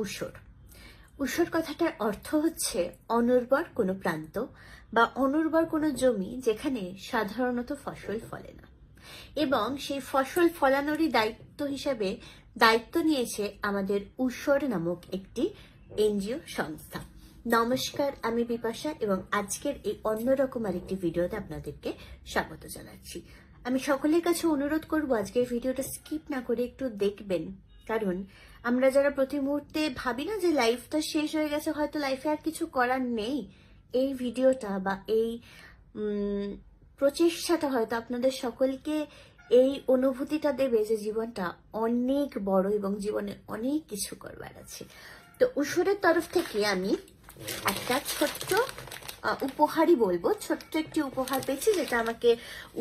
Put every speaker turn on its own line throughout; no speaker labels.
ঊষর। ঊষর কথাটার অর্থ হচ্ছে অনুর্বর কোনো প্রান্ত বা অনুর্বর কোনো জমি যেখানে সাধারণত ফসল ফলে না, এবং সেই ফসল ফলানোরই দায়িত্ব হিসেবে দায়িত্ব নিয়েছে আমাদের ঊষর নামক একটি এনজিও সংস্থা। নমস্কার, আমি বিপাশা এবং আজকের এই অন্যরকম আরেকটি ভিডিওতে আপনাদেরকে স্বাগত জানাচ্ছি। আমি সকলের কাছে অনুরোধ করব আজকের ভিডিওটা স্কিপ না করে একটু দেখবেন, কারণ আমরা যারা প্রতি মুহূর্তে ভাবি না যে লাইফটা শেষ হয়ে গেছে, হয়তো লাইফে আর কিছু করার নেই, এই ভিডিওটা বা এই প্রচেষ্টাটা হয়তো আপনাদের সকলকে এই অনুভূতিটা দেবে যে জীবনটা অনেক বড় এবং জীবনে অনেক কিছু করবার আছে। তো ঊষরের তরফ থেকে আমি একটা ছোট্ট উপহারই বলবো, ছোট্ট একটি উপহার পেয়েছি, যেটা আমাকে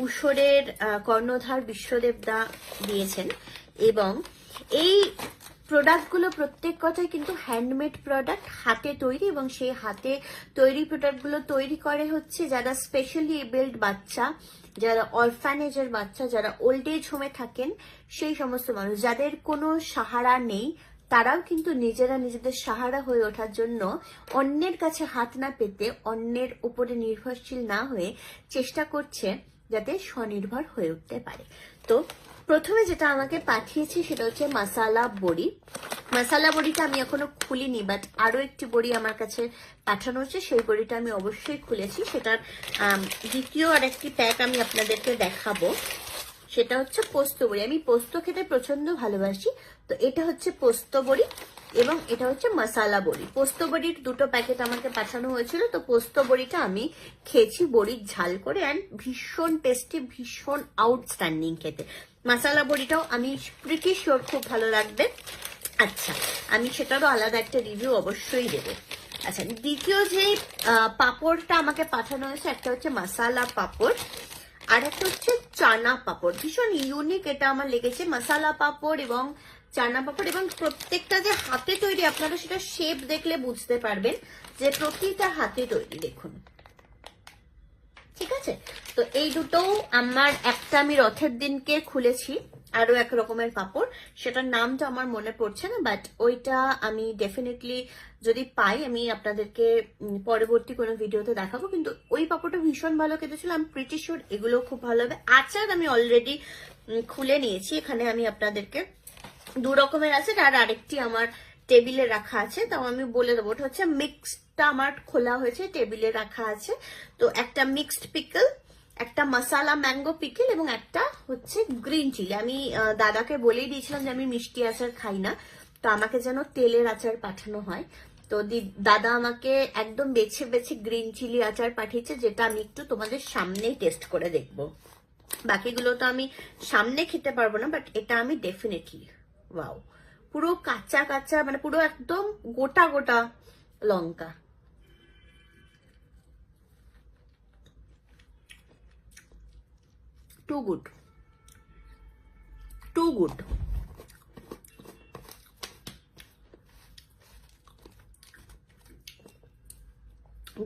ঊষরের কর্ণধার বিশ্বদেব দা দিয়েছেন। এবং এই প্রোডাক্টগুলো প্রত্যেক কথাই কিন্তু হ্যান্ডমেড প্রোডাক্ট, হাতে তৈরি, এবং সেই হাতে তৈরি প্রোডাক্টগুলো তৈরি করে হচ্ছে যারা স্পেশালি এবেলড বাচ্চা, যারা অরফানেজের বাচ্চা, যারা ওল্ড এজ হোমে থাকেন, সেই সমস্ত মানুষ যাদের কোনো সাহারা নেই, তারাও কিন্তু নিজেরা নিজেদের সাহারা হয়ে ওঠার জন্য অন্যের কাছে হাত না পেতে, অন্যের উপরে নির্ভরশীল না হয়ে চেষ্টা করছে যাতে স্বনির্ভর হয়ে উঠতে পারে। তো প্রথমে যেটা আমাকে পাঠিয়েছে সেটা হচ্ছে মশালা বড়ি। মশালা বড়িটা আমি এখনো খুলিনি, বাট আরো একটি বড়ি আমার কাছে পাঠানো হচ্ছে, সেই বড়িটা আমি অবশ্যই খুলেছি। সেটার দ্বিতীয় আর একটি প্যাক আমি আপনাদেরকে দেখাবো, সেটা হচ্ছে পোস্ত বড়ি। আমি পোস্ত খেতে প্রচন্ড ভালোবাসি, তো এটা হচ্ছে পোস্ত বড়ি এবং এটা হচ্ছে মশালা বড়ি। পোস্ত বড়ির দুটো প্যাকেট আমাকে পাঠানো হয়েছিল, তো পোস্ত বড়িটা আমি খেয়েছি বড়ির ঝাল করে, অ্যান্ড ভীষণ টেস্টি, ভীষণ আউটস্ট্যান্ডিং খেতে। মশালা বড়িটাও আমি প্রিটি শিওর খুব ভালো লাগবে। আচ্ছা, আমি সেটারও আলাদা একটা রিভিউ অবশ্যই দেবো। আচ্ছা, দ্বিতীয় যে পাঁপড়টা আমাকে পাঠানো হয়েছে, একটা হচ্ছে মশালা পাঁপড় আর একটা হচ্ছে চানা পাঁপড়। ভীষণ ইউনিক এটা আমার লেগেছে, মশালা পাঁপড় এবং চানা পাঁপড়, এবং প্রত্যেকটা যে হাতে তৈরি, আপনারা সেটা শেপ দেখলে বুঝতে পারবেন যে প্রতিটা হাতে তৈরি। দেখুন, ঠিক আছে। তো এই দুটো আমার, একটা আমি রথের দিনকে খুলেছি, আরো এক রকমের পাপড়, সেটার নামটা আমার মনে পড়ছে না, বাট ওইটা আমি ডেফিনেটলি যদি পাই আমি আপনাদেরকে পরবর্তী কোনো ভিডিওতে দেখাবো। কিন্তু ওই পাপড়টা ভীষণ ভালো খেতে ছিল, আমি প্রিটি শিওর এগুলো খুব ভালো হবে। আচার আমি অলরেডি খুলে নিয়েছি, এখানে আমি আপনাদেরকে দু রকমের আছে, আর আরেকটি আমার টেবিলে রাখা আছে, তাও আমি বলে দেবো। ওটা হচ্ছে মিক্সডটা আমার খোলা হয়েছে, টেবিলে রাখা আছে। তো একটা মিক্সড পিকল, একটা মশালা ম্যাঙ্গো পিকল, এবং একটা হচ্ছে গ্রিন চিলি। আমি দাদাকে বলেই দিয়েছিলাম যে আমি মিষ্টি আচার খাই না, তো আমাকে যেন তেলের আচার পাঠানো হয়। তো দাদা আমাকে একদম বেছে বেছে গ্রিন চিলি আচার পাঠিয়েছে, যেটা আমি একটু তোমাদের সামনেই টেস্ট করে দেখবো। বাকিগুলো তো আমি সামনে খেতে পারবো না, বাট এটা আমি ডেফিনেটলি, ওয়াও, পুরো কাঁচা কাঁচা, মানে পুরো একদম গোটা গোটা লঙ্কা। Too good, too good.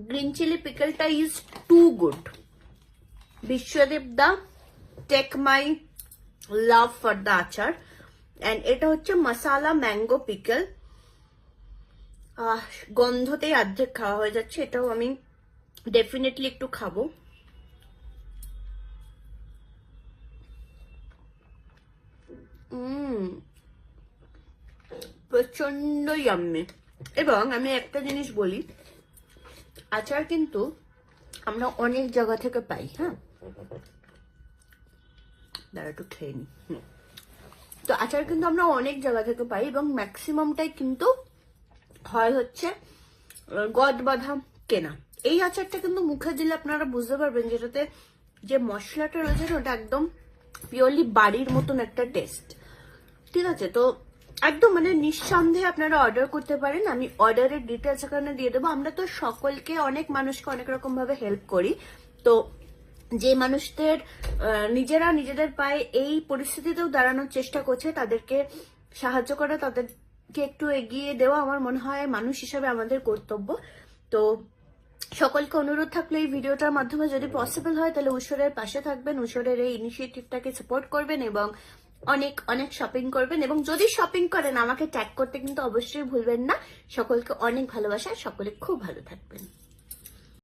Green chilli পিকলটা ইজ টু গুড। বিশ্বদেব দা, take my love for the achar. And এটা হচ্ছে মশালা ম্যাঙ্গো পিকল। গন্ধতেই অর্ধেক খাওয়া হয়ে যাচ্ছে, এটাও আমি ডেফিনেটলি একটু খাবো। প্রচন্ড ইয়াম্মি। এবং আমি একটা জিনিস বলি, আচার কিন্তু আমরা অনেক জায়গা থেকে পাই। হ্যাঁ, দাঁড়া একটু খেয়ে নি। তো আচার কিন্তু আমরা অনেক জায়গা থেকে পাই, এবং ম্যাক্সিমামটাই কিন্তু হয় হচ্ছে গদ বাঁধা কেনা। এই আচারটা কিন্তু মুখে দিলে আপনারা বুঝতে পারবেন যেটাতে যে মশলাটা রয়েছে ওটা একদম পিওরলি বাড়ির মতন একটা টেস্ট। ঠিক আছে, তো একদম মানে নিঃসন্দেহে আপনারা অর্ডার করতে পারেন। আমি অর্ডারের ডিটেলস এখানে দিয়ে দেবো। আমরা তো সকলকে, অনেক মানুষকে অনেক রকম ভাবে হেল্প করি, তো যে মানুষদের নিজেরা নিজেদের পায়ে এই পরিস্থিতিতেও দাঁড়ানোর চেষ্টা করছে, তাদেরকে সাহায্য করা, তাদেরকে একটু এগিয়ে দেওয়া আমার মনে হয় মানুষ হিসাবে আমাদের কর্তব্য। তো সকলকে অনুরোধ থাকলে এই ভিডিওটার মাধ্যমে যদি পসিবল হয় তাহলে ঊষরের পাশে থাকবেন, ঊষরের এই ইনিশিয়েটিভটাকে সাপোর্ট করবেন, এবং অনেক অনেক শপিং করবেন, এবং যদি শপিং করেন আমাকে ট্যাগ করতে কিন্তু অবশ্যই ভুলবেন না। সকলকে অনেক ভালোবাসা, সকলে খুব ভালো থাকবেন।